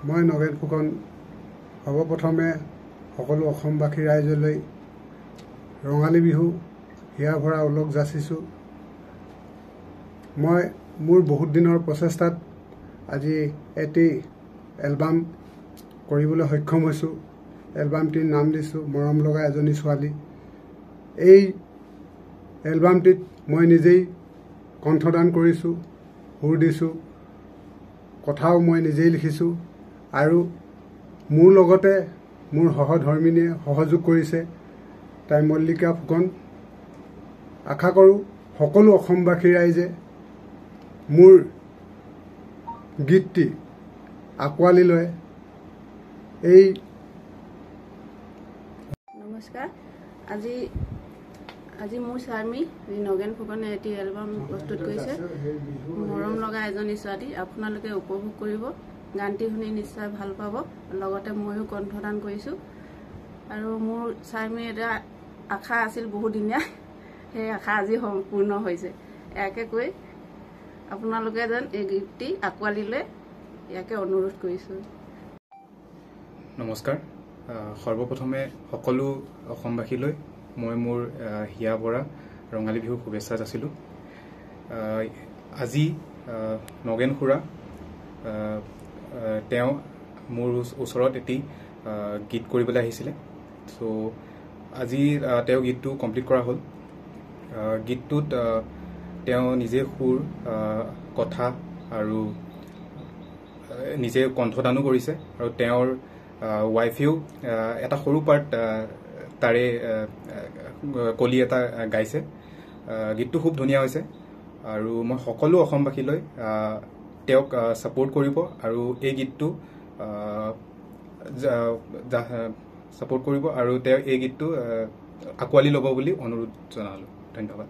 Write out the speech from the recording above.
মই নগেন ফুকন সৰ্বপ্ৰথমে সকলো অসমবাসী ৰাইজলৈ ৰঙালী বিহু হিয়া ভৰা ওলগ যাচিছোঁ। মই মোৰ বহুত দিনৰ প্ৰচেষ্টাত আজি এটি এলবাম কৰিবলৈ সক্ষম হৈছোঁ। এলবামটিৰ নাম দিছোঁ মৰম লগা এজনী ছোৱালী। এই এলবামটিত মই নিজেই কণ্ঠদান কৰিছোঁ, সুৰ দিছোঁ, কথাও মই নিজেই লিখিছোঁ আৰু মোৰ লগতে মোৰ সহধৰ্মিনীয়ে সহযোগ কৰিছে, তাই মল্লিকা ফুকন। আশা কৰোঁ সকলো অসমবাসী ৰাইজে মোৰ গীতটি আঁকোৱালি লয়। এই নমস্কাৰ। আজি মোৰ স্বামী নগেন ফুকনে এটি এলবাম প্ৰস্তুত কৰিছে, মৰম লগা এজনী ছোৱালী। আপোনালোকে উপভোগ কৰিব, গানটি শুনি নিশ্চয় ভাল পাব। লগতে ময়ো কণ্ঠদান কৰিছোঁ আৰু মোৰ স্বামীৰ এটা আশা আছিল বহুদিনীয়া, সেই আশা আজি সম্পূৰ্ণ হৈছে। ইয়াকে কৈ আপোনালোকে যেন এই গীতটি আঁকোৱালি লৈ ইয়াকে অনুৰোধ কৰিছোঁ। নমস্কাৰ। সৰ্বপ্ৰথমে সকলো অসমবাসীলৈ মই মোৰ হিয়া ভৰা ৰঙালী বিহুৰ শুভেচ্ছা যাচিলোঁ। আজি নগেন খুৰা তেওঁ মোৰ ওচৰত এটি গীত কৰিবলৈ আহিছিলে। চ' আজি তেওঁ গীতটো কমপ্লিট কৰা হ'ল। গীতটোত তেওঁ নিজে সুৰ, কথা আৰু নিজে কণ্ঠদানো কৰিছে আৰু তেওঁৰ ৱাইফেও এটা সৰু পাৰ্ট তাৰে কলি এটা গাইছে। গীতটো খুব ধুনীয়া হৈছে আৰু মই সকলো অসমবাসীলৈ তেওঁক ছাপোৰ্ট কৰিব আৰু এই গীতটো ছাপোৰ্ট কৰিব আৰু তেওঁ এই গীতটো আঁকোৱালি ল'ব বুলি অনুৰোধ জনালোঁ। ধন্যবাদ।